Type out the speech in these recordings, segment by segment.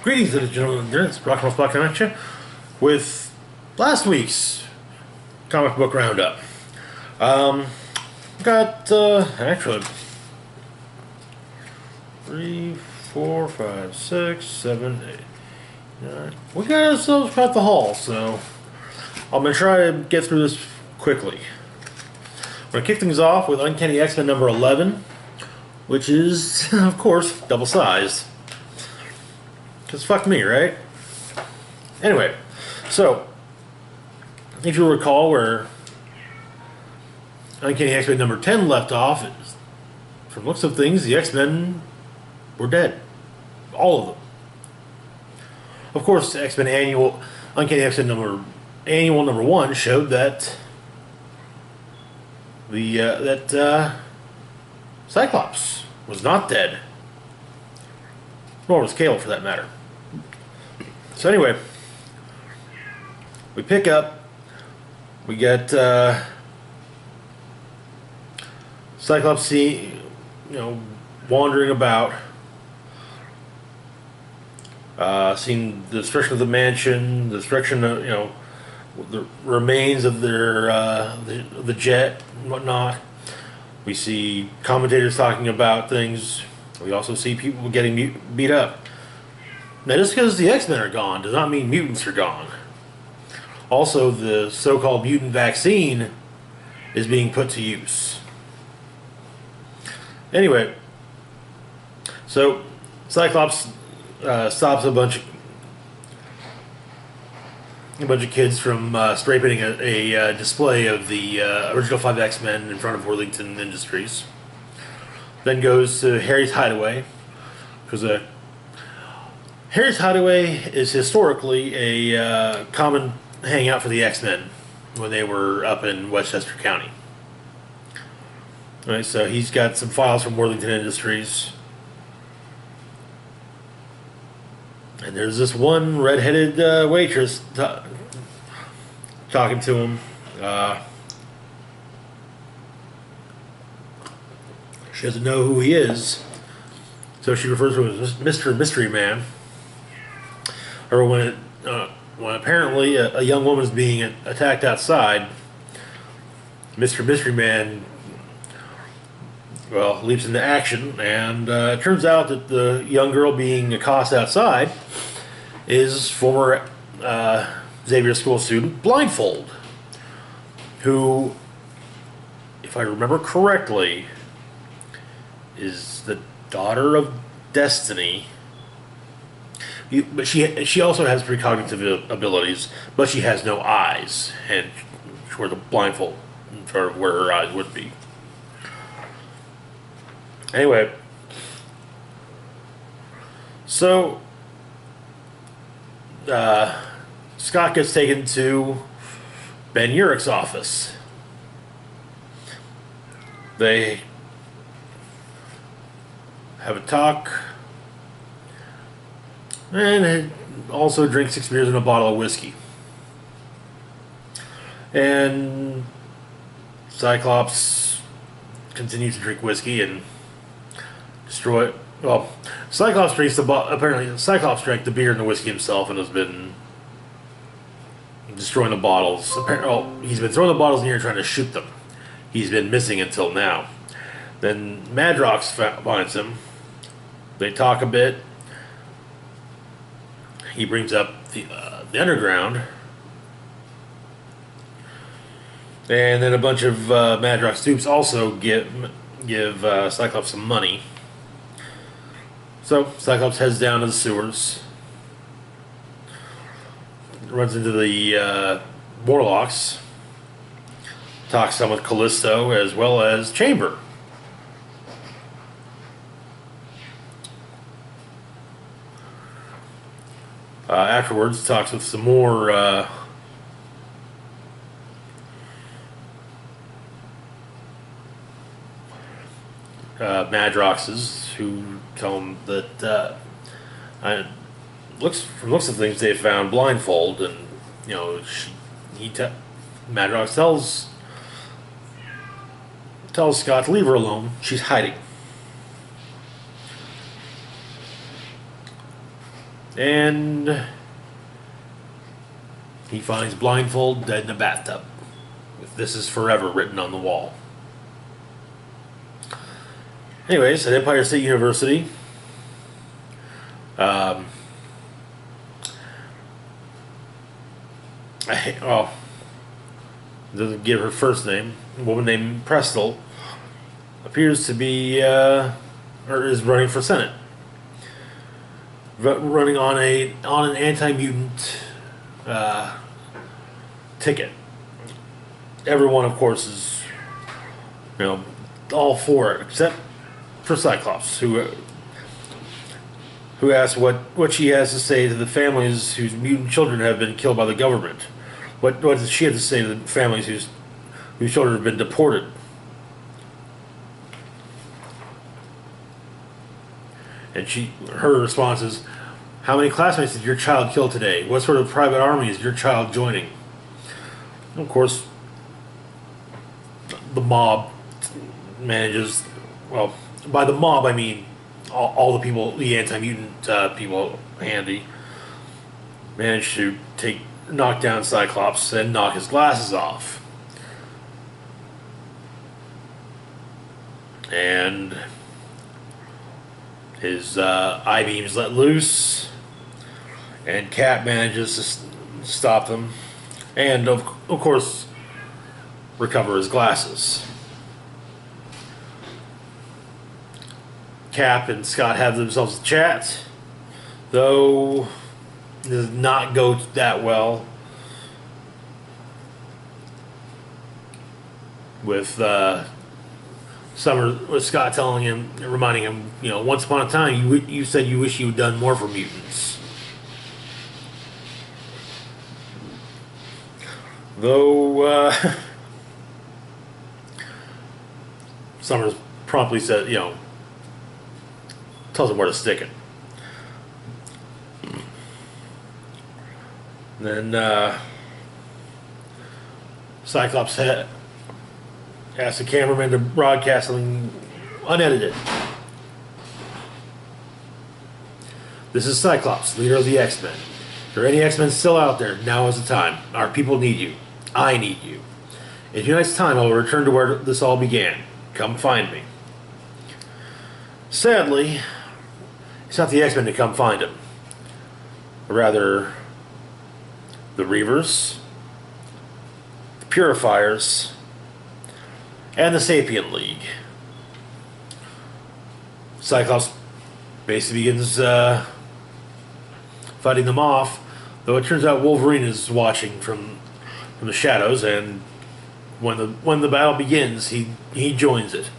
Greetings, ladies and gentlemen. It's Rock and Roll Spot Connection with last week's comic book roundup. Got actually 3, 4, 5, 6, 7, 8, 9. We got ourselves quite the haul, so I'm gonna try to get through this quickly. I'm gonna kick things off with Uncanny X-Men number 11, which is, of course, double-sized. Because fuck me, right? Anyway, so, if you recall where Uncanny X-Men number 10 left off, from looks of things, the X-Men were dead. All of them. Of course, X-Men Annual, Uncanny X-Men number 1 showed that Cyclops was not dead. Nor was Cable, for that matter. So anyway, we pick up. We get Cyclops, wandering about, seeing the destruction of the mansion, the destruction of the remains of their the jet and whatnot. We see commentators talking about things. We also see people getting beat up. Now, just because the X-Men are gone does not mean mutants are gone. Also, the so-called mutant vaccine is being put to use. Anyway, so Cyclops stops a bunch of kids from spray painting a display of the original 5 X-Men in front of Worthington Industries. Then goes to Harry's Hideaway, because Harry's Hideaway is historically a common hangout for the X-Men when they were up in Westchester County. All right, so he's got some files from Worthington Industries. And there's this one red-headed waitress talking to him. She doesn't know who he is, so she refers to him as Mr. Mystery Man. Or when apparently a young woman is being attacked outside, Mr. Mystery Man, leaps into action, and it turns out that the young girl being accosted outside is former Xavier School student Blindfold, who, if I remember correctly, is the daughter of Destiny. But she also has precognitive abilities, but she has no eyes, and where the blindfold, sort of where her eyes would be. Anyway, so Scott gets taken to Ben Urich's office. They have a talk, and also drink 6 beers and a bottle of whiskey. And Cyclops continues to drink whiskey and destroy it. Well, Cyclops drinks apparently Cyclops drank the beer and the whiskey himself and has been destroying the bottles. He's been throwing the bottles in the air trying to shoot them. He's been missing until now. Then Madrox finds him. They talk a bit. He brings up the underground, and then a bunch of Madrox dupes also give Cyclops some money. So Cyclops heads down to the sewers, runs into the Warlocks, talks some with Callisto as well as Chamber. Afterwards, talks with some more Madroxes, who tell him that from looks of things they found Blindfold, and Madrox tells Scott to leave her alone. She's hiding. And he finds Blindfold dead in a bathtub, with "This is forever" written on the wall. Anyways, at Empire State University, um, doesn't give her first name. A woman named Prestel appears to be, or is running for Senate, running on an anti-mutant ticket. Everyone, of course, is all for it, except for Cyclops, who asks what she has to say to the families whose mutant children have been killed by the government. What does she have to say to the families whose children have been deported? And her response is, "How many classmates did your child kill today? What sort of private army is your child joining?" And of course, the mob manages, well, by the mob I mean all the people, the anti-mutant people handy, manage to knock down Cyclops and knock his glasses off. And his I-beams let loose, and Cap manages to stop them, and of course recover his glasses. Cap and Scott have themselves a chat, though it does not go that well, with with Scott reminding him, once upon a time you said you wish you had done more for mutants. Though Summers promptly said, tells him where to stick it. And then Cyclops asked the cameraman to broadcast something unedited. "This is Cyclops, leader of the X-Men. If there are any X-Men still out there, now is the time. Our people need you. I need you. In a few nights' time, I will return to where this all began. Come find me." Sadly, it's not the X-Men to come find him, but rather the Reavers, the Purifiers, and the Sapien League. Cyclops basically begins fighting them off, though it turns out Wolverine is watching from the shadows, and when the battle begins, he joins it.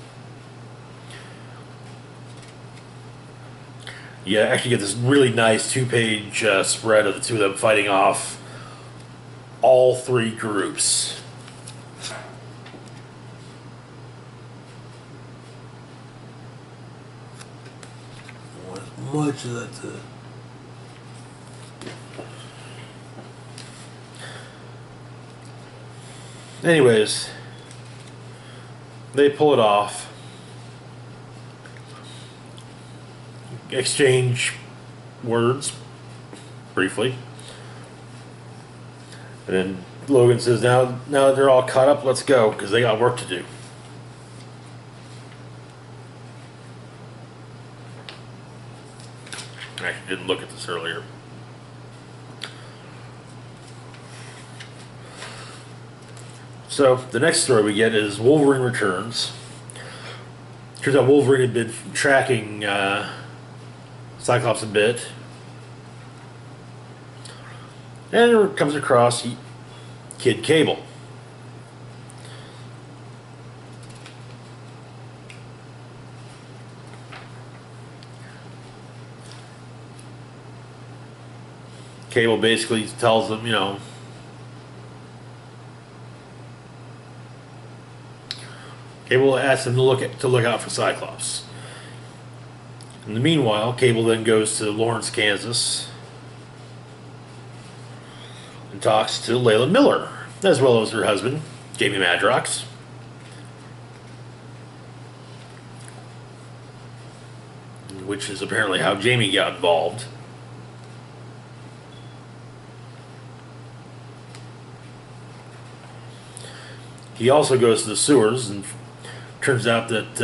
You actually get this really nice two-page spread of the two of them fighting off all three groups. Much of that. Anyways, they pull it off. Exchange words briefly. And then Logan says, now that they're all caught up, let's go, because they got work to do. I actually didn't look at this earlier. So the next story we get is Wolverine returns. Turns out Wolverine had been tracking Cyclops a bit, and comes across Kid Cable. Cable basically tells them, Cable asks him to look out for Cyclops. In the meanwhile, Cable then goes to Lawrence, Kansas, and talks to Layla Miller, as well as her husband, Jamie Madrox. Which is apparently how Jamie got involved. He also goes to the sewers, and turns out that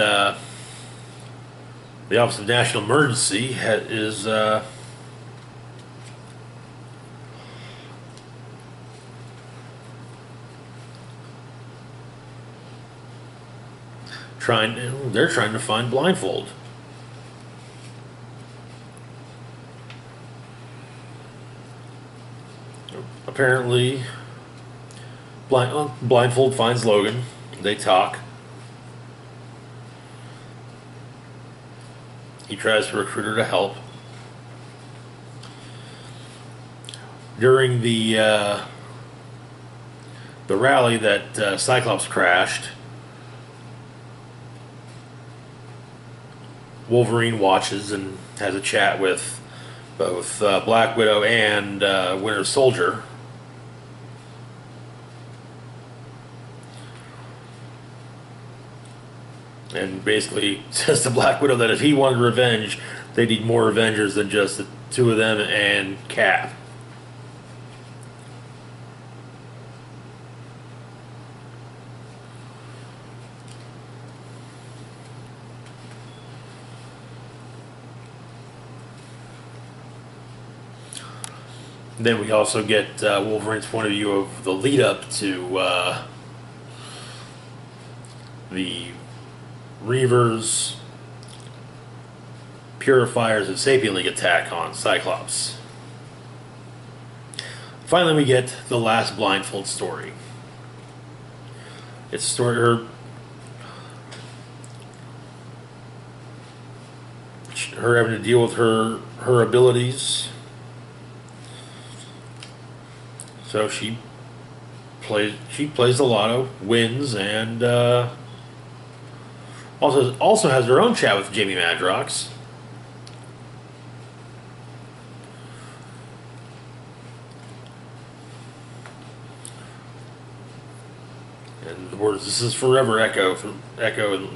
the Office of National Emergency is they're trying to find Blindfold. Apparently, Blindfold finds Logan. They talk. He tries to recruit her to help. During the rally that Cyclops crashed, Wolverine watches and has a chat with both Black Widow and Winter Soldier. And basically says to Black Widow that if he wanted revenge, they need more Avengers than just the two of them and Cap. Then we also get Wolverine's point of view of the lead up to the Reavers, Purifiers, and Sapien League attack on Cyclops. Finally, we get the last Blindfold story. It's a story her having to deal with her abilities. So she plays the lotto, wins, and also has her own chat with Jamie Madrox. And the words, "This is forever," echo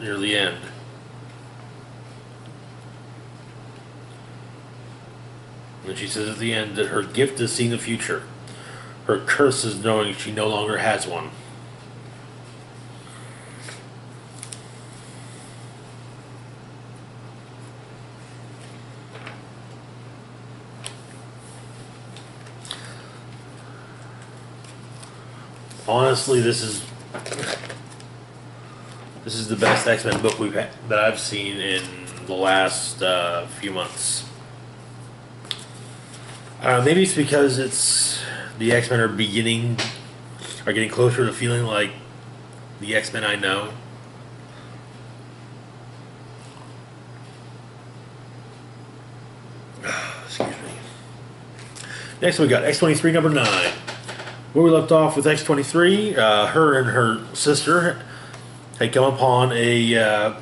near the end. And she says at the end that her gift is seeing the future. Her curse is knowing she no longer has one. Honestly, this is the best X-Men book that I've seen in the last few months. Maybe it's because the X-Men are getting closer to feeling like the X-Men I know. Excuse me. Next we got X-23 number 9. Where we left off with X-23, her and her sister had come upon a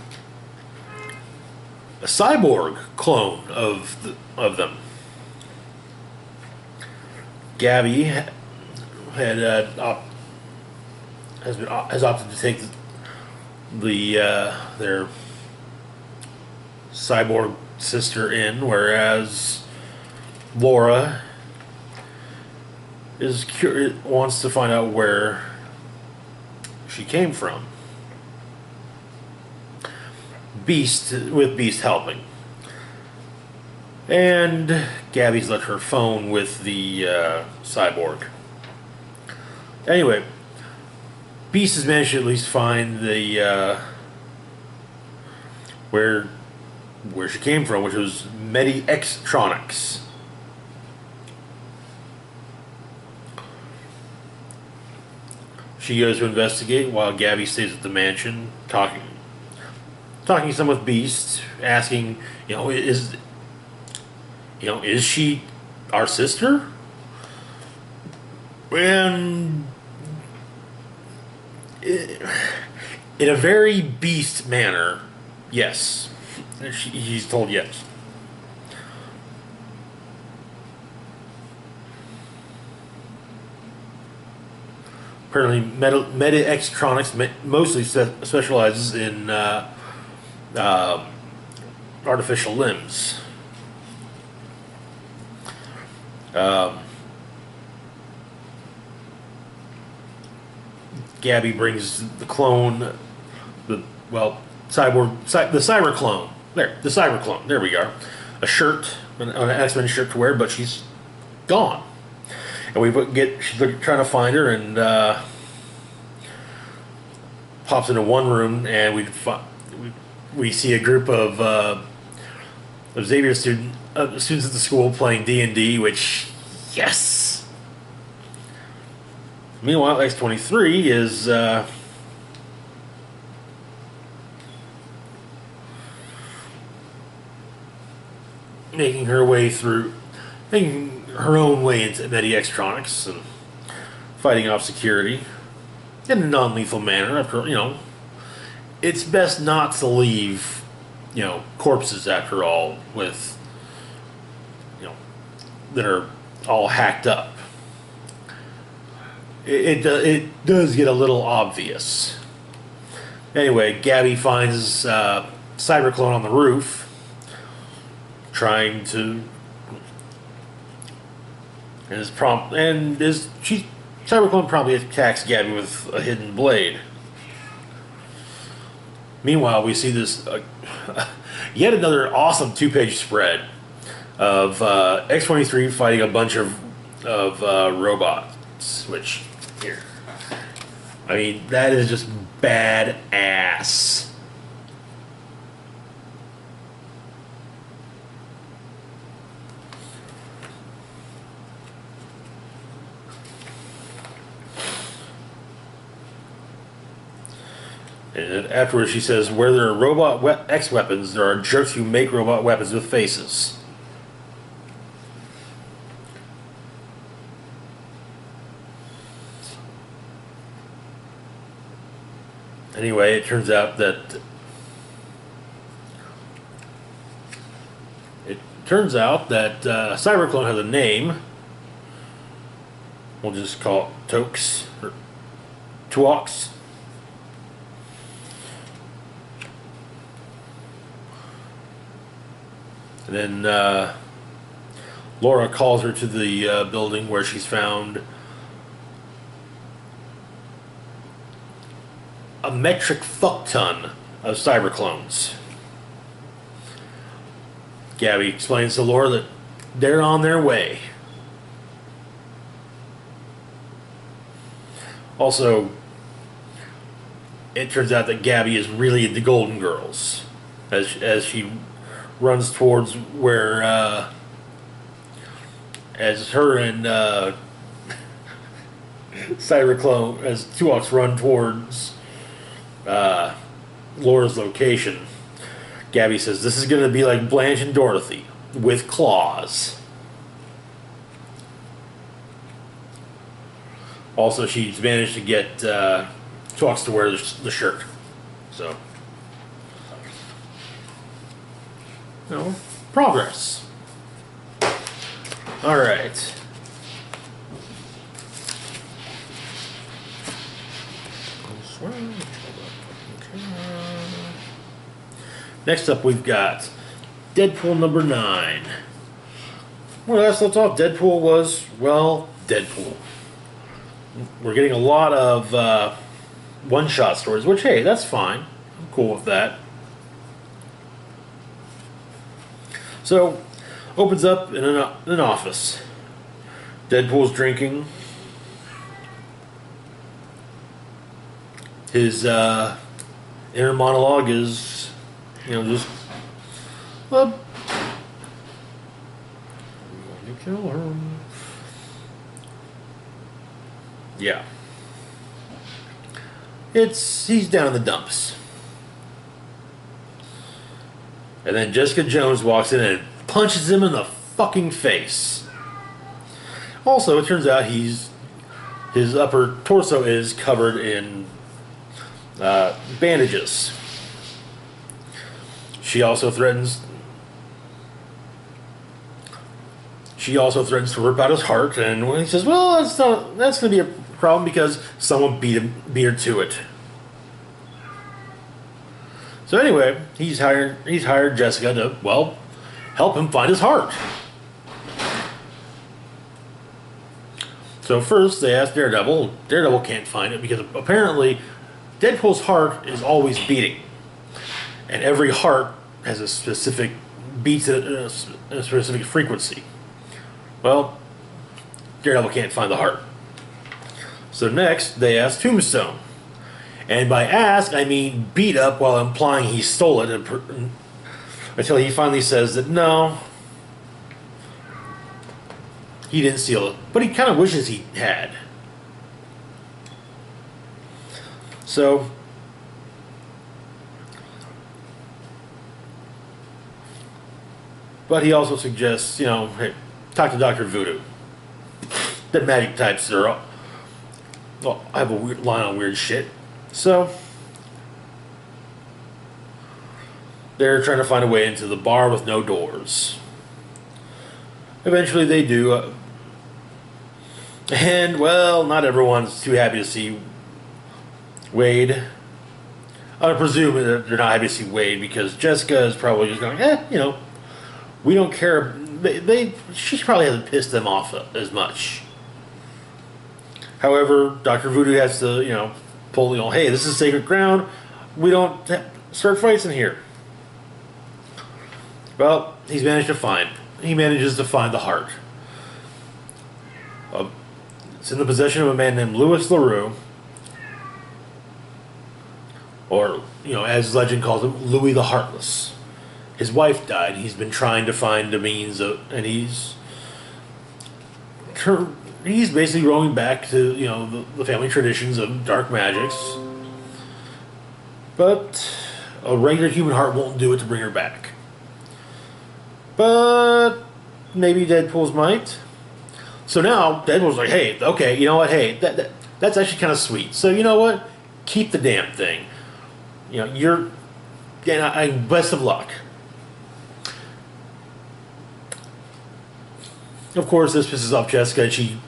cyborg clone of them. Gabby has opted to take their cyborg sister in, whereas Laura wants to find out where she came from. Beast helping. And Gabby's left her phone with the cyborg. Anyway, Beast has managed to at least find the where she came from, which was Medi-Xtronics. She goes to investigate while Gabby stays at the mansion, talking some with Beast, asking, is she our sister? And in a very Beast manner, yes. He's told yes. Apparently, Medi-Xtronics mostly specializes in artificial limbs. Gabby brings the clone, the cyber clone. The cyber clone. There we go. A shirt, an X-Men shirt to wear, but she's gone. And she's trying to find her, and pops into one room, and we see a group of Xavier students at the school playing D&D, which, yes. Meanwhile, X-23 is making her own way into Medi-Xtronics and fighting off security in a non-lethal manner. After, it's best not to leave, corpses after all with, that are all hacked up. It does get a little obvious. Anyway, Gabby finds Cyberclone on the roof, trying to, Cyberclone probably attacks Gabby with a hidden blade. Meanwhile, we see this yet another awesome 2-page spread of X-23 fighting a bunch of robots. Which, here, I mean, that is just badass. And afterwards she says, where there are robot X weapons, there are jerks who make robot weapons with faces. Anyway, it turns out that Cyberclone has a name. We'll just call it Tokes or Tuox. And then Laura calls her to the building where she's found a metric fuck ton of cyberclones. Gabby explains to Laura that they're on their way. Also, it turns out that Gabby is really into Golden Girls as she runs towards where as her and Cyberclone, as Tuox run towards Laura's location. Gabby says this is going to be like Blanche and Dorothy with claws. Also, she's managed to get Tuox to wear the shirt. So, progress. All right. Next up, we've got Deadpool number 9. Well, last left off, Deadpool was, well, Deadpool. We're getting a lot of one-shot stories, which, hey, that's fine. I'm cool with that. So, opens up in an office. Deadpool's drinking. His inner monologue is, just, well, I'm going to kill her. Yeah. He's down in the dumps. And then Jessica Jones walks in and punches him in the fucking face. Also, it turns out his upper torso is covered in bandages. She also threatens to rip out his heart, and when he says, "Well, that's going to be a problem because someone beat her to it." So anyway, he's hired Jessica to, well, help him find his heart. So first they ask Daredevil. Daredevil can't find it because apparently Deadpool's heart is always beating, and every heart has a specific beats at a specific frequency. Well, Daredevil can't find the heart. So next they ask Tombstone, and by ask I mean beat up while implying he stole it, until he finally says that no, he didn't steal it, but he kind of wishes he had. So, but he also suggests, hey, talk to Dr. Voodoo. The magic types are, well, I have a weird line on weird shit. So, they're trying to find a way into the bar with no doors. Eventually they do. And, well, not everyone's too happy to see Wade. I presume that they're not happy to see Wade because Jessica is probably just going, we don't care. She probably hasn't pissed them off as much. However, Dr. Voodoo has to, pull, hey, this is sacred ground. We don't start fights in here. Well, he manages to find the heart. It's in the possession of a man named Louis LaRue, or, as legend calls him, Louis the Heartless. His wife died. He's been trying to find a means of, and he's basically going back to, the family traditions of dark magics. But a regular human heart won't do it to bring her back. But maybe Deadpool's might. So now Deadpool's like, hey, okay, you know what? Hey, that's actually kind of sweet. So you know what? Keep the damn thing. Best of luck. Of course, this pisses off Jessica, and she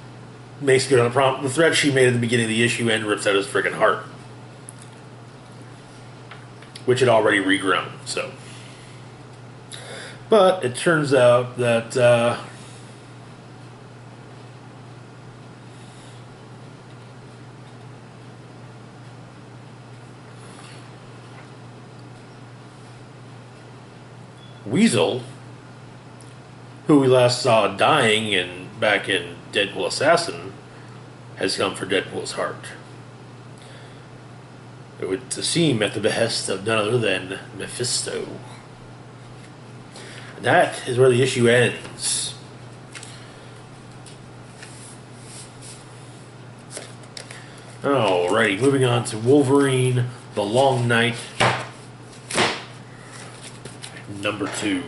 makes good on the threat she made at the beginning of the issue and rips out his friggin' heart, which had already regrown. So, but it turns out that Weasel, who we last saw dying back in Deadpool Assassin, has come for Deadpool's heart. It would seem at the behest of none other than Mephisto. And that is where the issue ends. Alrighty, moving on to Wolverine, The Long Night, number 2.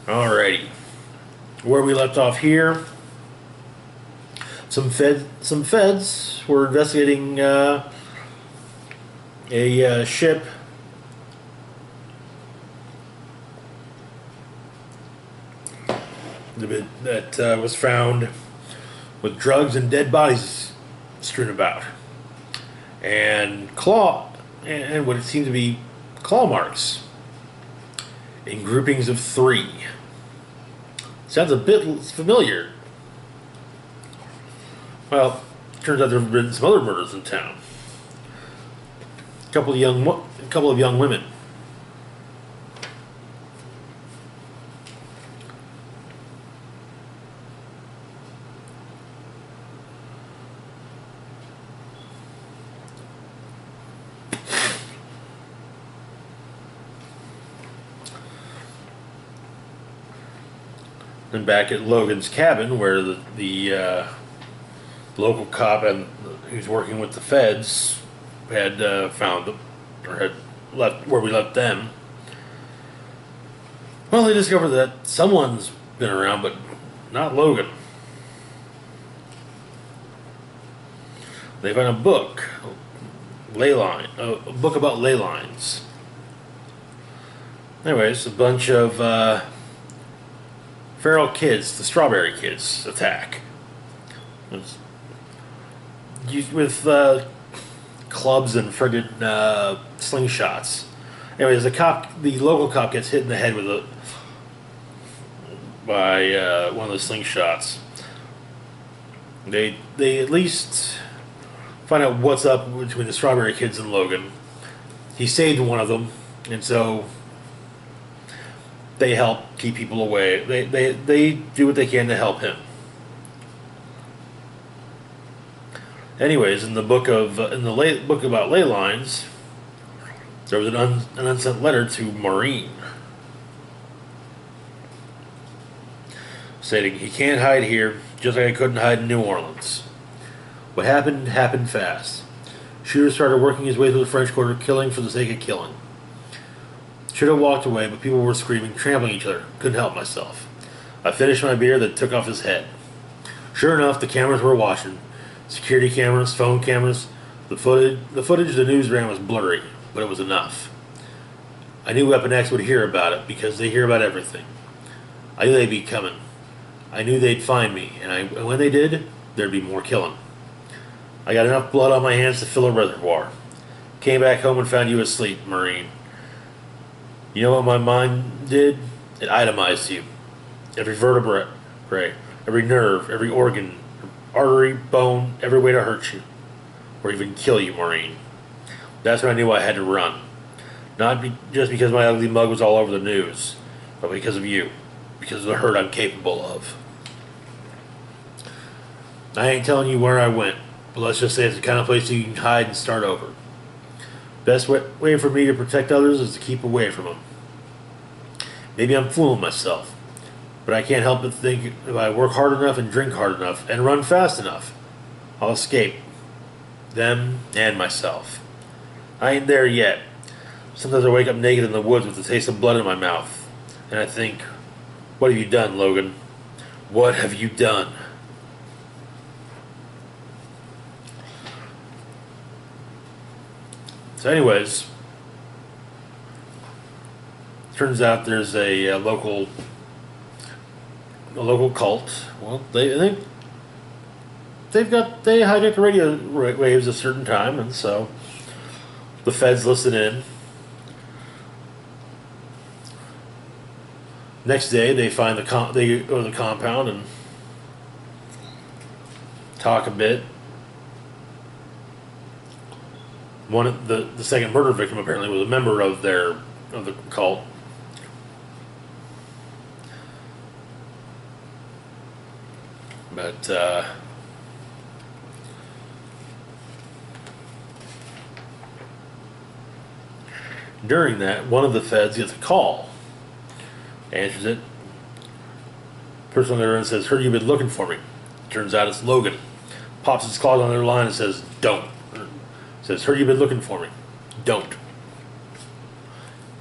Alrighty. Where we left off here, some feds were investigating a ship that was found with drugs and dead bodies strewn about, and and what it seemed to be claw marks in groupings of 3. Sounds a bit familiar. Well, turns out there have been some other murders in town. A couple of young women. And back at Logan's cabin, where the local cop and who's working with the feds had found them, or had left where we left them. Well, they discovered that someone's been around, but not Logan. They found a book, a book about ley lines. Anyways, a bunch of feral kids, the Strawberry Kids, attack. With clubs and friggin' slingshots. Anyways, the local cop gets hit in the head by one of the slingshots. They at least find out what's up between the Strawberry Kids and Logan. He saved one of them, and so they help keep people away. They do what they can to help him. Anyways, in the book about ley lines, there was an unsent letter to Maureen, stating he can't hide here, just like I couldn't hide in New Orleans. What happened happened fast. Shooter started working his way through the French Quarter, killing for the sake of killing. Should have walked away, but people were screaming, trampling each other. Couldn't help myself. I finished my beer, then took off his head. Sure enough, the cameras were watching. Security cameras, phone cameras. The footage the news ran was blurry, but it was enough. I knew Weapon X would hear about it, because they hear about everything. I knew they'd be coming. I knew they'd find me, and when they did, there'd be more killing. I got enough blood on my hands to fill a reservoir. Came back home and found you asleep, Marine. You know what my mind did? It itemized you. Every vertebrae, every nerve, every organ, artery, bone, every way to hurt you. Or even kill you, Maureen. That's when I knew I had to run. Just because my ugly mug was all over the news, but because of you. Because of the hurt I'm capable of. I ain't telling you where I went, but let's just say it's the kind of place you can hide and start over. Best way for me to protect others is to keep away from them. Maybe I'm fooling myself, but I can't help but think if I work hard enough and drink hard enough and run fast enough, I'll escape them and myself. I ain't there yet. Sometimes I wake up naked in the woods with the taste of blood in my mouth, and I think, what have you done, Logan? What have you done? So anyways, turns out there's a local cult. Well, they hijack the radio waves a certain time, and so the feds listen in. Next day, they find they go to the compound and talk a bit. The second murder victim apparently was a member of the cult. But during that, one of the feds gets a call. Answers it. Person on the other end says, "Heard you've been looking for me." Turns out it's Logan. Pops his claws on their line and says, "Don't." Says, "Heard you've been looking for me. Don't."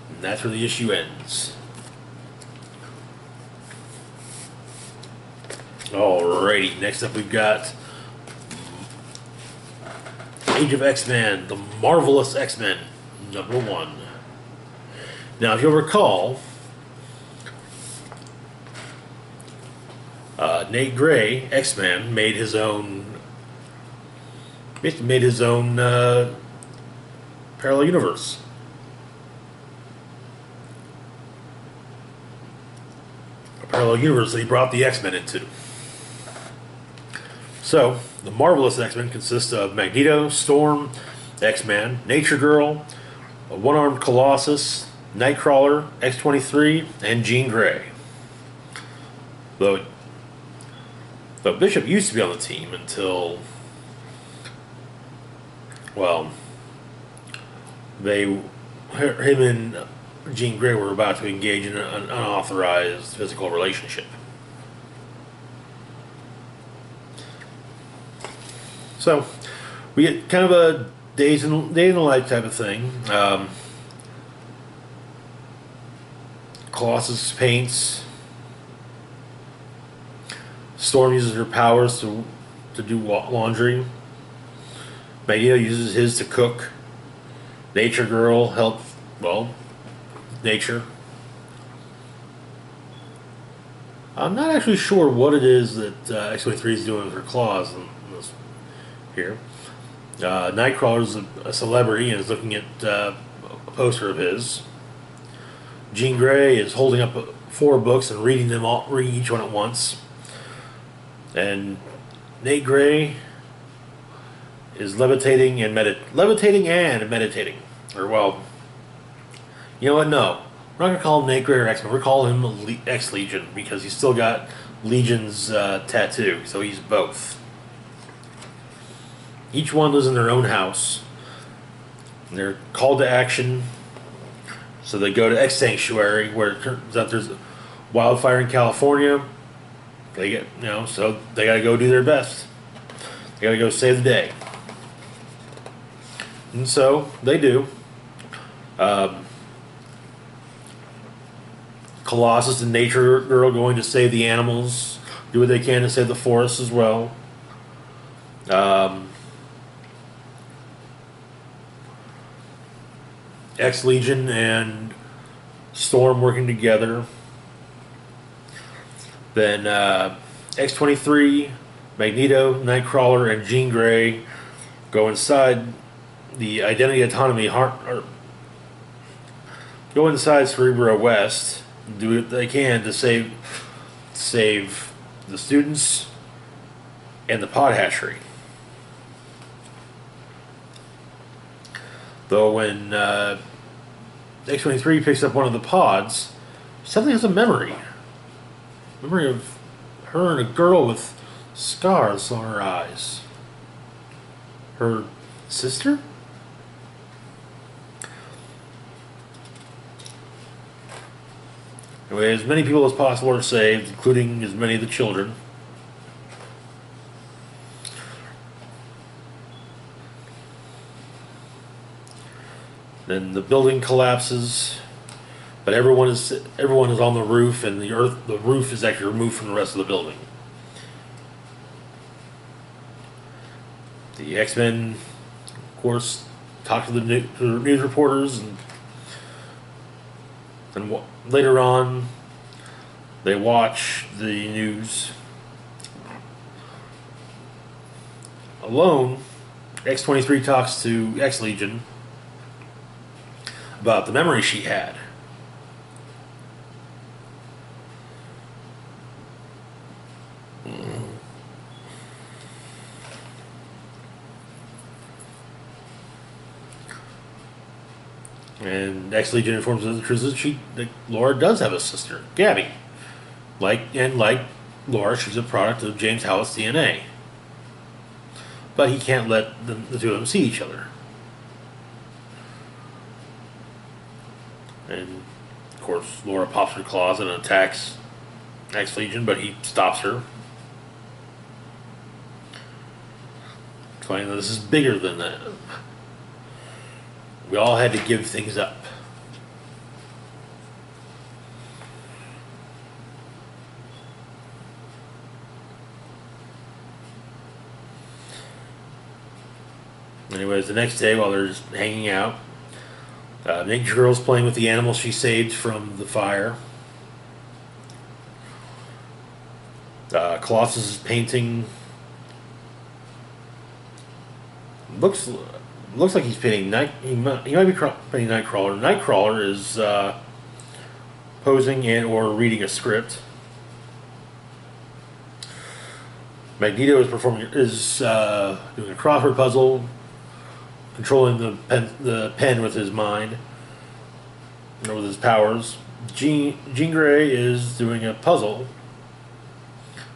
And that's where the issue ends. Alrighty, next up we've got Age of X-Men, The Marvelous X-Men, #1. Now, if you'll recall, Nate Gray, X-Man, made his own parallel universe. A parallel universe that he brought the X-Men into. So, the Marvelous X-Men consists of Magneto, Storm, X-Man, Nature Girl, a one-armed Colossus, Nightcrawler, X-23, and Jean Grey. Though Bishop used to be on the team until, well, him and Jean Grey were about to engage in an unauthorized physical relationship. So, we get kind of a day in the life type of thing. Colossus paints. Storm uses her powers to do laundry. Magneto uses his to cook. Nature Girl helps, nature. I'm not actually sure what it is that X-23 is doing with her claws in this here. Nightcrawler is a celebrity and is looking at a poster of his. Jean Grey is holding up 4 books and reading each one at once. And Nate Gray is levitating and meditating. Or, well, you know what? No. We're not going to call him Nate Gray or X-Men. We're calling him X-Legion because he's still got Legion's tattoo. So he's both. Each one lives in their own house. They're called to action. So they go to X Sanctuary, where it turns out there's a wildfire in California. So they got to go do their best. They got to go save the day. And so they do. Colossus and Nature Girl going to save the animals, do what they can to save the forest as well. X-Legion and Storm working together. Then X-23, Magneto, Nightcrawler, and Jean Grey go inside the Identity Autonomy go inside Cerebro West, do what they can to save the students and the pod hatchery. Though when X-23 picks up one of the pods, something has a memory of her and a girl with scars on her eyes. Her sister? Anyway, as many people as possible are saved, including as many of the children. Then the building collapses, but everyone is on the roof, and the roof is actually removed from the rest of the building. The X-Men, of course, talk to the news reporters, and later on, they watch the news. Alone, X-23 talks to X-Legion about the memory she had. And X-Legion informs us the truth that Laura does have a sister, Gabby. Like Laura, she's a product of James Howlett's DNA. But he can't let the two of them see each other. And, of course, Laura pops her claws and attacks X-Legion, but he stops her. Explaining that this is bigger than that. We all had to give things up. Anyways, the next day, while they're just hanging out, Nature Girl's playing with the animals she saved from the fire. Colossus is painting. Looks like he's painting he might be painting Nightcrawler. Nightcrawler is posing or reading a script. Magneto is doing a crossword puzzle, controlling the pen with his mind, or with his powers. Jean Grey is doing a puzzle,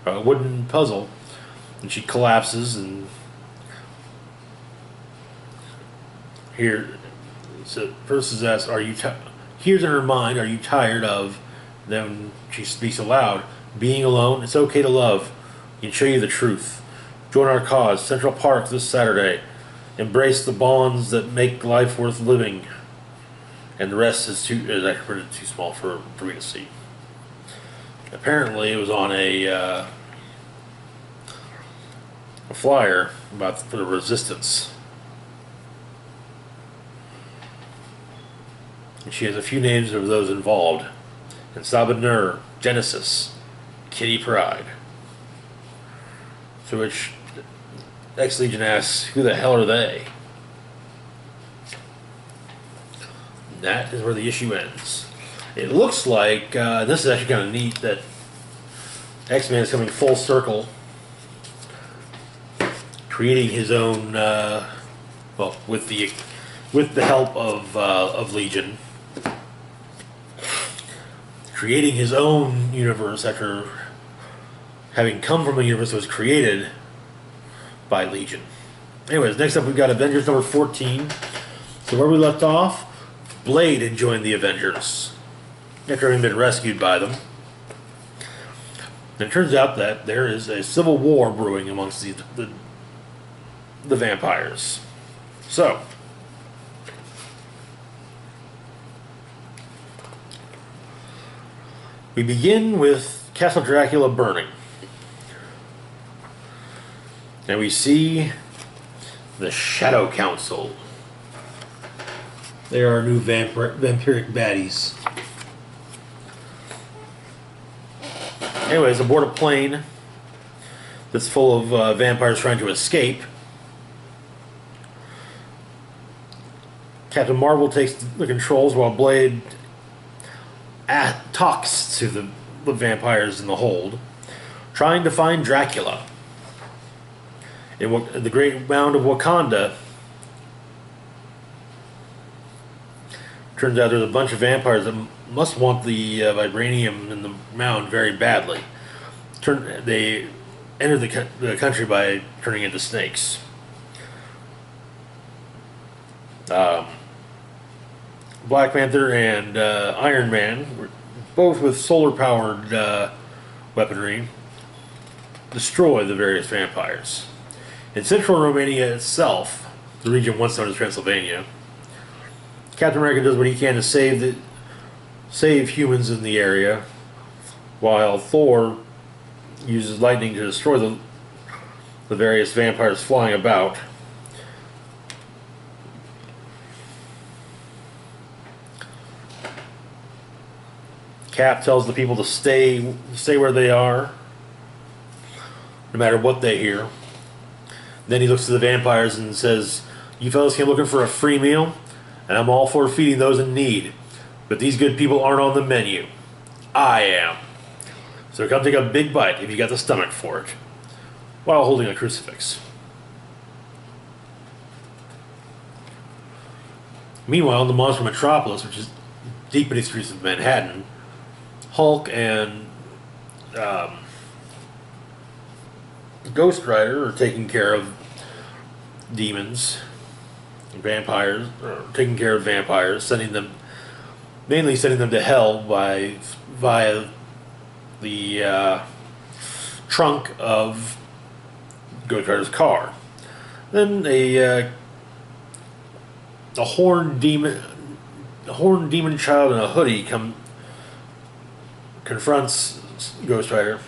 a wooden puzzle, and she collapses and. Here, so first is asked, here's in her mind, are you tired of, then she speaks aloud, being alone, it's okay to love, we can show you the truth. Join our cause, Central Park this Saturday. Embrace the bonds that make life worth living. And the rest is actually too small for me to see. Apparently it was on a flyer for the resistance. And she has a few names of those involved. And Sabin Nur, Genesis, Kitty Pryde. To which X-Legion asks, who the hell are they? And that is where the issue ends. It looks like, this is actually kind of neat, that X-Men is coming full circle creating his own, well, with the help of Legion, creating his own universe after having come from a universe that was created by Legion. Anyways, next up we've got Avengers number 14. So where we left off, Blade had joined the Avengers after having been rescued by them. And it turns out that there is a civil war brewing amongst the vampires. So, we begin with Castle Dracula burning. And we see the Shadow Council. They are our new vampiric baddies. Anyways, aboard a plane that's full of vampires trying to escape, Captain Marvel takes the controls while Blade talks to the vampires in the hold, trying to find Dracula. In the Great Mound of Wakanda, turns out there's a bunch of vampires that must want the vibranium in the mound very badly. They enter the country by turning into snakes. Black Panther and Iron Man, both with solar-powered weaponry, destroy the various vampires. In central Romania itself, the region once known as Transylvania, Captain America does what he can to save humans in the area, while Thor uses lightning to destroy the various vampires flying about. Cap tells the people to stay where they are, no matter what they hear. Then he looks to the vampires and says, "You fellas came looking for a free meal, and I'm all for feeding those in need. But these good people aren't on the menu. I am. So come take a big bite if you got the stomach for it," while holding a crucifix. Meanwhile, in the Monster Metropolis, which is deep in the streets of Manhattan, Hulk and Ghost Rider are taking care of demons, vampires, or taking care of vampires, mainly sending them to hell via the trunk of Ghost Rider's car. Then a horned demon child in a hoodie confronts Ghost Rider,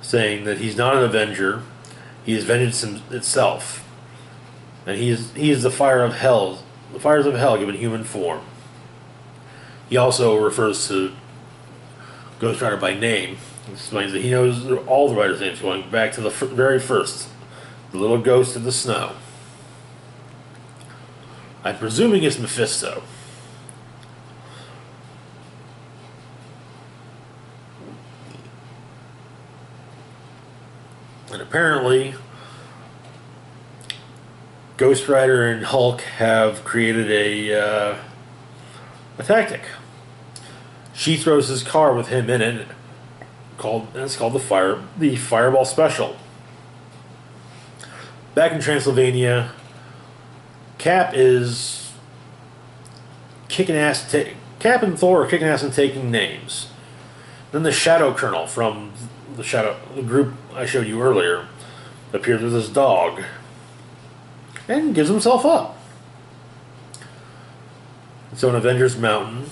saying that he's not an Avenger, he is vengeance itself, and he is the fire of hell, the fires of hell given human form. He also refers to Ghost Rider by name. He explains that he knows all the Rider's names going back to the very first, the little ghost in the snow. I'm presuming it's Mephisto. And apparently, Ghost Rider and Hulk have created a tactic. She throws his car with him in it, and it's called the Fireball Special. Back in Transylvania, Cap is kicking ass. Cap and Thor are kicking ass and taking names. Then the Shadow Colonel from the group I showed you earlier appears with his dog and gives himself up. So in Avengers Mountain,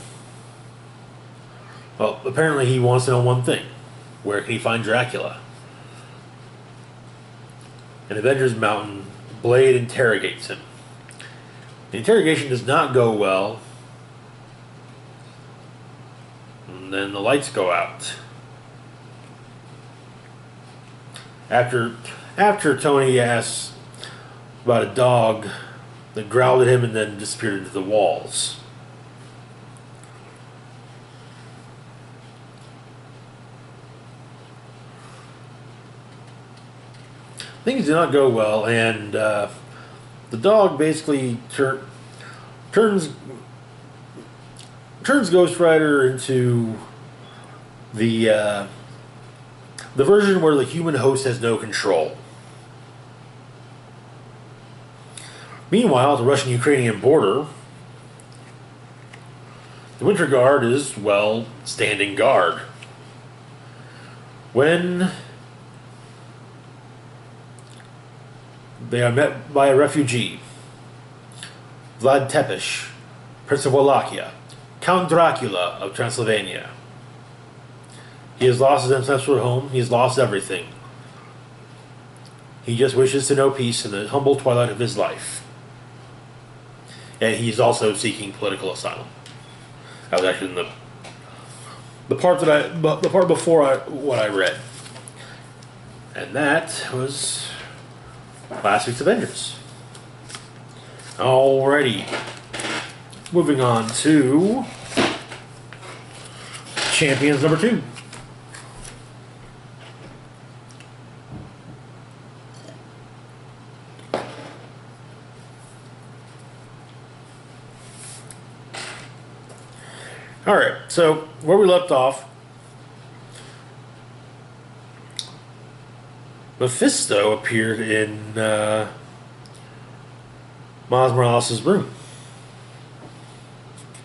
well, apparently he wants to know one thing: where can he find Dracula? In Avengers Mountain, Blade interrogates him. The interrogation does not go well, and then the lights go out. After Tony asks about a dog that growled at him and then disappeared into the walls. things did not go well, and the dog basically turns Ghost Rider into the version where the human host has no control. Meanwhile, at the Russian-Ukrainian border, the Winter Guard is, well, standing guard. When they are met by a refugee, Vlad Tepes, Prince of Wallachia, Count Dracula of Transylvania. He has lost his ancestral home, he has lost everything. He just wishes to know peace in the humble twilight of his life. And he's also seeking political asylum. That was actually in the part before what I read. And that was last week's Avengers. Alrighty. Moving on to Champions number 2. Alright, so where we left off, Mephisto appeared in Miles Morales' room.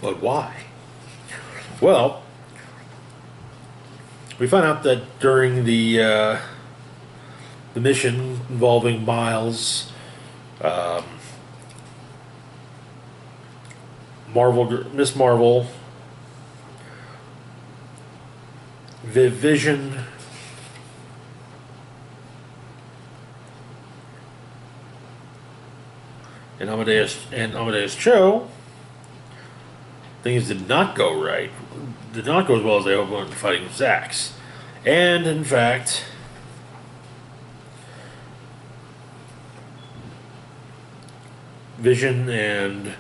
But why? Well, we find out that during the mission involving Miles, Miss Marvel, Vision, and Amadeus Cho, things did not go right. Did not go as well as they hoped when fighting Zax. And in fact, Vision and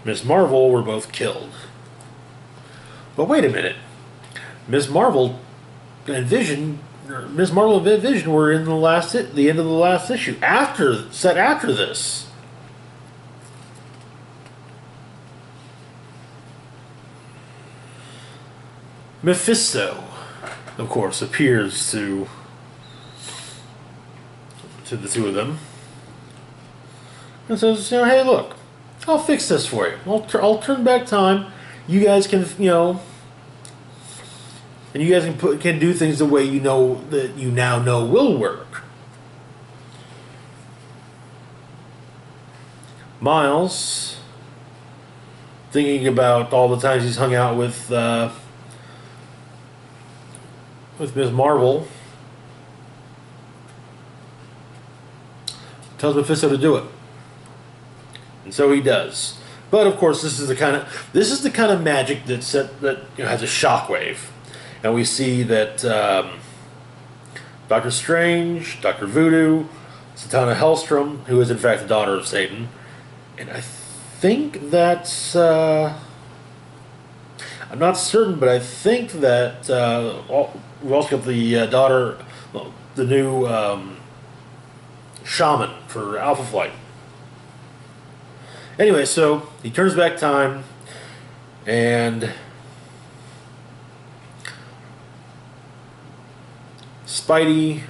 Miss Marvel were both killed. But wait a minute. Miss Marvel and Vision were in the end of the last issue. After this. Mephisto, of course, appears to the two of them and says, hey, look, I'll fix this for you. I'll turn back time. You guys can, and you guys can do things the way you know that you now know will work. Miles, thinking about all the times he's hung out with Ms. Marvel, tells Mephisto to do it, and so he does. But of course, this is the kind of magic that has a shockwave. And we see that Doctor Strange, Dr. Voodoo, Satana Hellstrom, who is in fact the daughter of Satan, and I think that's I'm not certain, but I think that we also got the daughter, the new shaman for Alpha Flight. Anyway, so he turns back time, and Spidey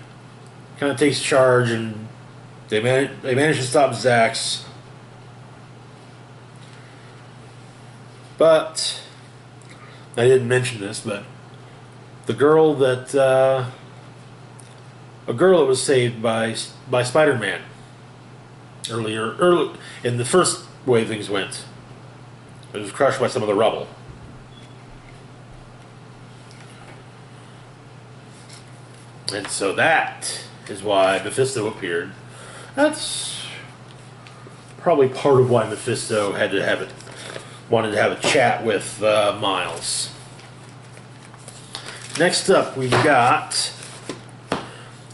kind of takes charge, and they manage to stop Zax. But I didn't mention this, but a girl that was saved by Spider-Man early in the first way things went. It was crushed by some of the rubble. And so that is why Mephisto appeared. That's probably part of why Mephisto wanted to have a chat with Miles. Next up, we've got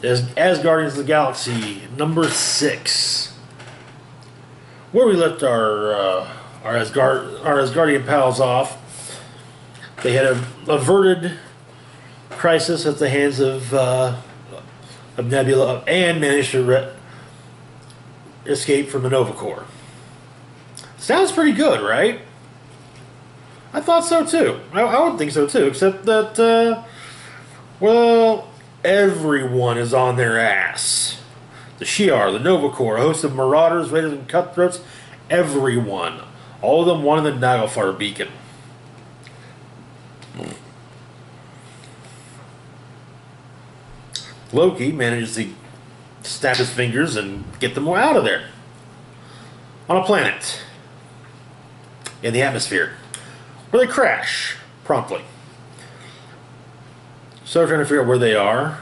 Asgardians of the Galaxy number 6, where we left our Asgardian pals off. They had averted crisis at the hands of of Nebula and managed to escape from the Nova Corps. Sounds pretty good, right? I thought so too. I would think so too, except that, well, everyone is on their ass. The Shi'ar, the Nova Corps, a host of marauders, raiders, and cutthroats, everyone. All of them wanted the Naglfar beacon. Loki manages to snap his fingers and get them out of there. On a planet. In the atmosphere. Where they crash. Promptly. So trying to figure out where they are.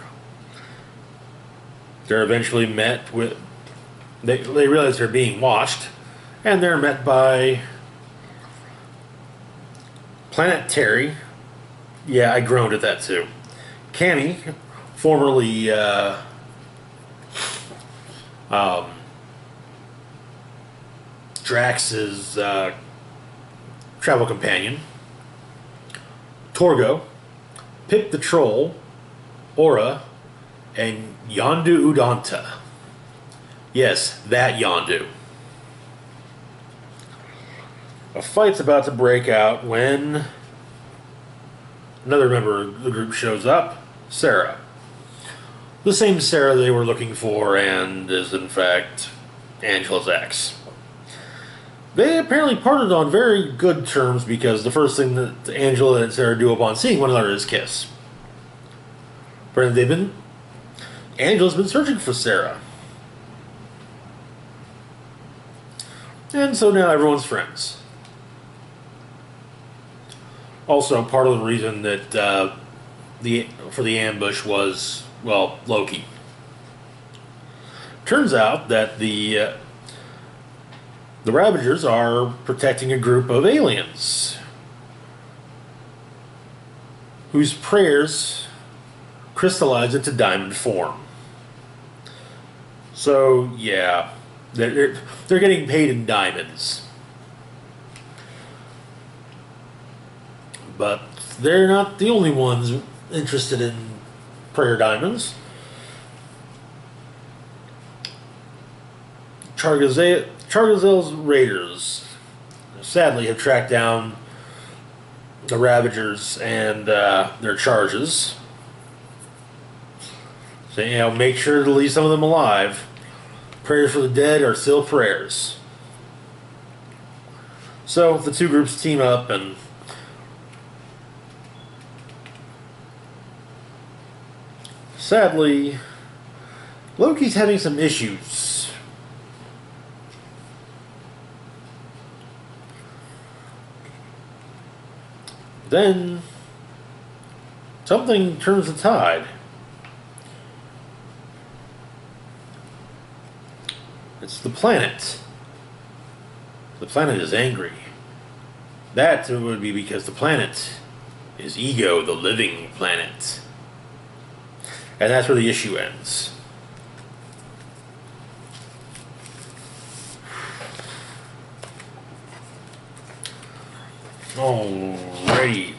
They're eventually met with... They realize they're being watched. And they're met by... Planet Terry. Yeah, I groaned at that too. Cammy, formerly Drax's travel companion. Torgo, Pip the Troll, Aura, and Yondu Udonta. Yes, that Yondu. A fight's about to break out when another member of the group shows up, Sarah. The same Sarah they were looking for and is in fact Angela's ex. They apparently parted on very good terms because the first thing that Angela and Sarah do upon seeing one another is kiss. Angela's been searching for Sarah. And so now everyone's friends. Also, part of the reason that for the ambush was, well, Loki. Turns out that the Ravagers are protecting a group of aliens whose prayers crystallize into diamond form. So, yeah, they're getting paid in diamonds. But they're not the only ones interested in prayer diamonds. Chargazel's raiders sadly have tracked down the Ravagers and their charges. So, you know, make sure to leave some of them alive. Prayers for the dead are still prayers. So the two groups team up and sadly, Loki's having some issues. Then, something turns the tide. It's the planet. The planet is angry. That would be because the planet is Ego, the living planet. And that's where the issue ends. Alrighty,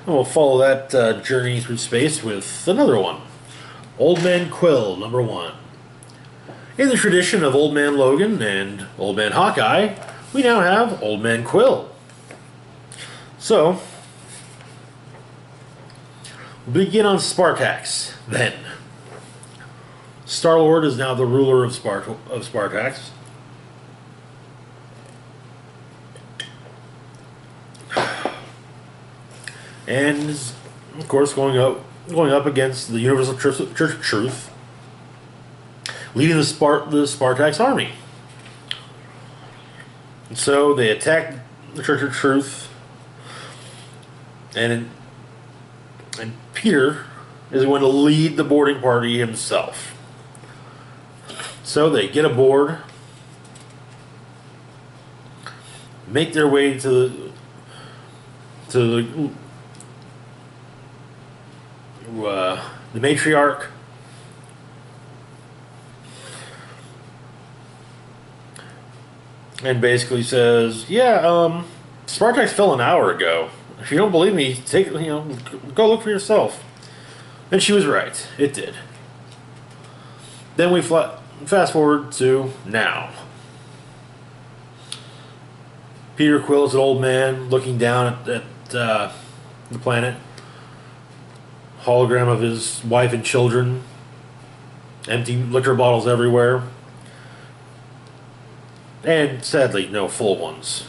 we'll follow that journey through space with another one. Old Man Quill, #1. In the tradition of Old Man Logan and Old Man Hawkeye, we now have Old Man Quill. So, we'll begin on Spartax, then. Star-Lord is now the ruler of Spartax. And is, of course, going up against the Universal Church of Truth, leading the Spartax army. And so they attack the Church of Truth, and Peter is going to lead the boarding party himself. So they get aboard, make their way to the matriarch, and basically says, "Yeah, Spartax fell an hour ago. If you don't believe me, go look for yourself." And she was right. It did. Then we fast forward to now. Peter Quill is an old man looking down at the planet. Hologram of his wife and children. Empty liquor bottles everywhere. And sadly, no full ones.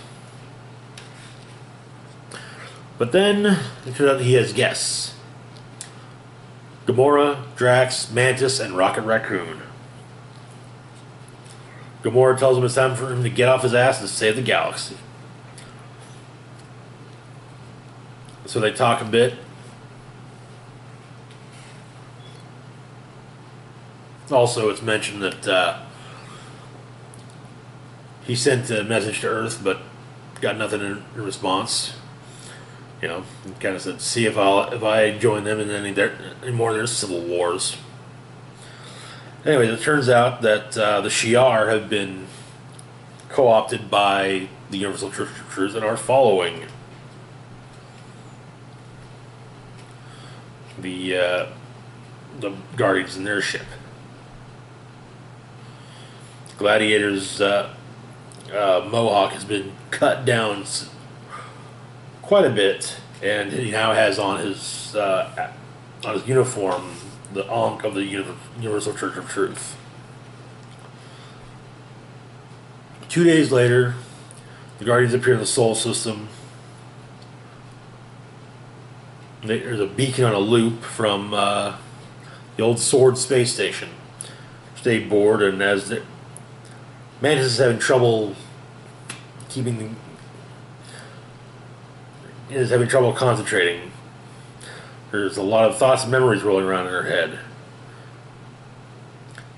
But then it turns out he has guests. Gamora, Drax, Mantis, and Rocket Raccoon. Gamora tells him it's time for him to get off his ass and save the galaxy. So they talk a bit. Also, it's mentioned that he sent a message to Earth, but got nothing in response. You know, kind of said, "See if I join them in any more of their civil wars." Anyway, it turns out that the Shi'ar have been co-opted by the Universal Church of Truth and are following the Guardians in their ship. Gladiator's mohawk has been cut down quite a bit, and he now has on his uniform the Ankh of the Universal Church of Truth. 2 days later, the Guardians appear in the Sol System. There's a beacon on a loop from the old Sword space station. Stay bored, and as Mantis is having trouble concentrating. There's a lot of thoughts and memories rolling around in her head.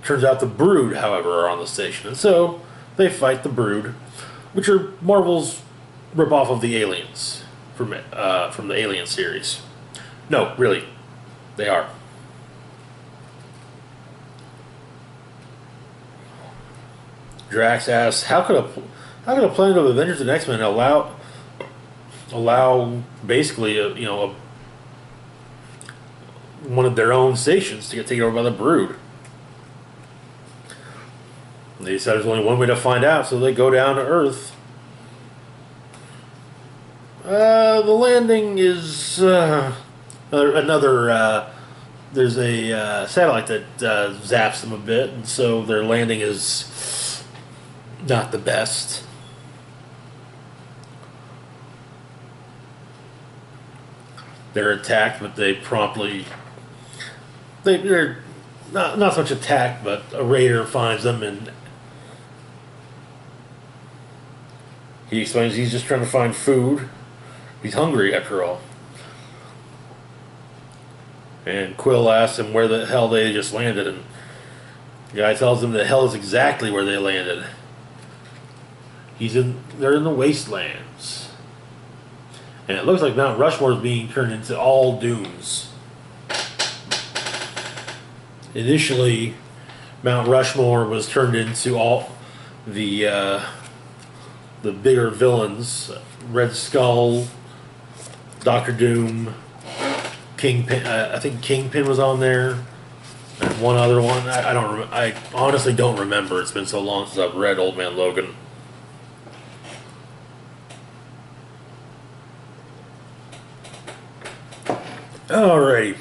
Turns out the Brood, however, are on the station, and so they fight the Brood, which are Marvel's ripoff of the Aliens from the Alien series. No, really, they are. Drax asks, "How could a planet of Avengers and X-Men allow basically one of their own stations to get taken over by the Brood?" They decided there's only one way to find out, so they go down to Earth. The landing is another. There's a satellite that zaps them a bit, and so their landing is not the best. They're attacked, but they're not so much attacked, but a raider finds them, and he explains he's just trying to find food. He's hungry after all. And Quill asks him where the hell they just landed, and the guy tells him the hell is exactly where they landed. They're in the wastelands. And it looks like Mount Rushmore is being turned into all dunes. Initially, Mount Rushmore was turned into all the bigger villains. Red Skull, Doctor Doom, Kingpin. I think Kingpin was on there. And one other one. I honestly don't remember. It's been so long since I've read Old Man Logan. Alrighty.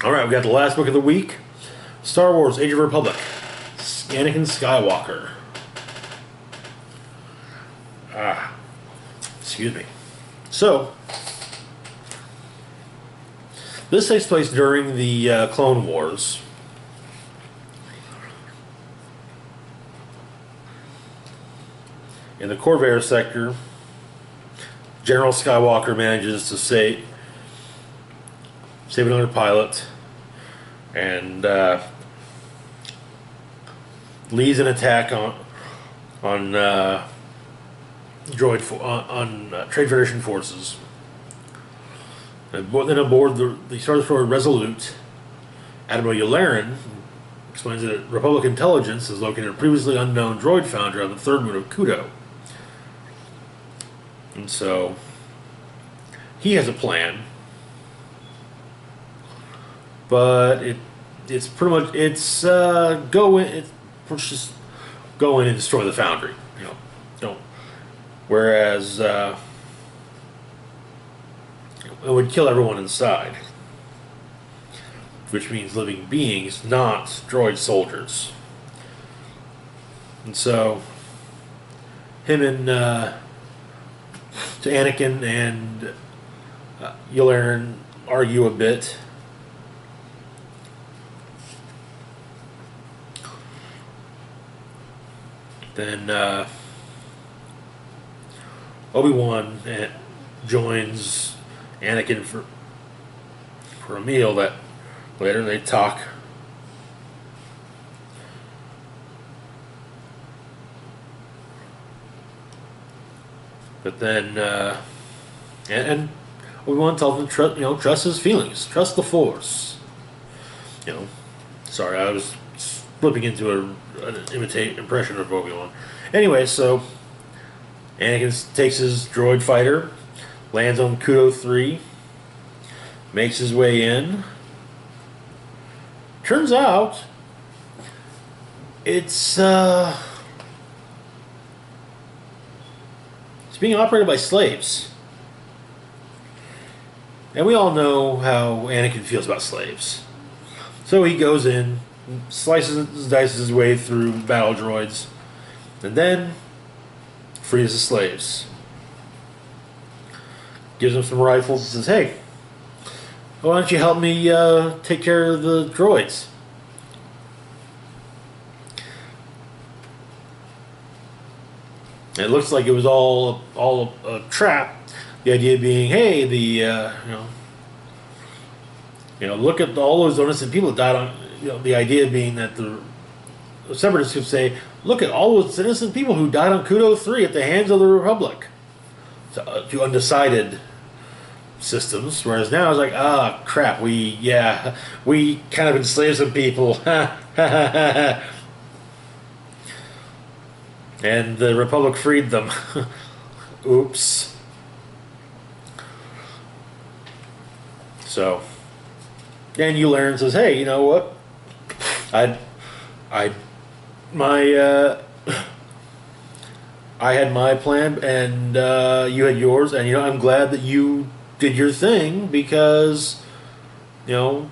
Alright, we got the last book of the week. Star Wars Age of Republic. Anakin Skywalker. Excuse me. So, this takes place during the Clone Wars. In the Corvair sector, General Skywalker manages to save another pilot and leads an attack on Trade Federation forces. And then aboard the Star Destroyer Resolute, Admiral Yularen explains that Republic intelligence has located a previously unknown droid foundry on the third moon of Kudo. And so he has a plan, but it's pretty much go in. It's just go in and destroy the foundry. Don't. Whereas it would kill everyone inside, which means living beings, not droid soldiers. And so, him and to Anakin and Yularen argue a bit. Then Obi-Wan joins Anakin for a meal that later they talk. But then and Obi-Wan tells him trust his feelings, trust the Force. Sorry, I was flipping into an impression of Obi-Wan. Anyway, so Anakin takes his droid fighter, lands on Kudo 3, makes his way in. Turns out it's being operated by slaves. And we all know how Anakin feels about slaves. So he goes in, slices and dices his way through battle droids, and then frees the slaves. Gives them some rifles and says, hey, why don't you help me take care of the droids? And it looks like it was all a trap. The idea being, hey, look at all those innocent people that died on. The idea being that the Separatists could say, look at all those innocent people who died on Kudo 3 at the hands of the Republic. To undecided systems, whereas now it's like, crap, we kind of enslaved some people. And the Republic freed them. Oops. So, and Yularen says, hey, you know what? I had my plan, and you had yours, and I'm glad that you did your thing because, you're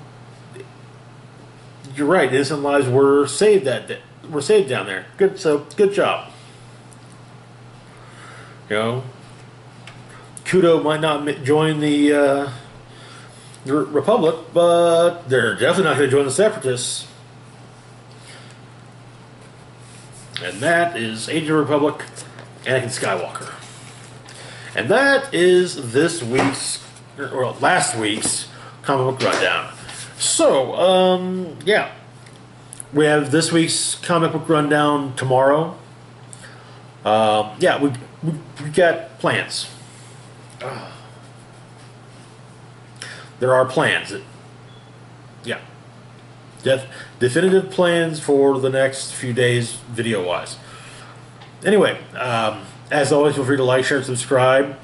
right. Innocent lives were saved were saved down there. Good job. Kudo might not join the Republic, but they're definitely not going to join the Separatists. And that is Age of the Republic, Anakin Skywalker. And that is last week's comic book rundown. So, yeah. We have this week's comic book rundown tomorrow. We've got plans. There are plans. Definitive plans for the next few days, video-wise. Anyway, as always, feel free to like, share, and subscribe.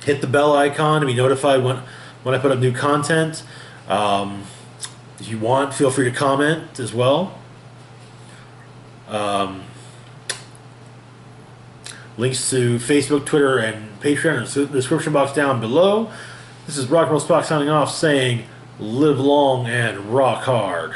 Hit the bell icon to be notified when I put up new content. If you want, feel free to comment as well. Links to Facebook, Twitter, and Patreon in the description box down below. This is Rock and Roll Spock signing off, saying, live long and rock hard.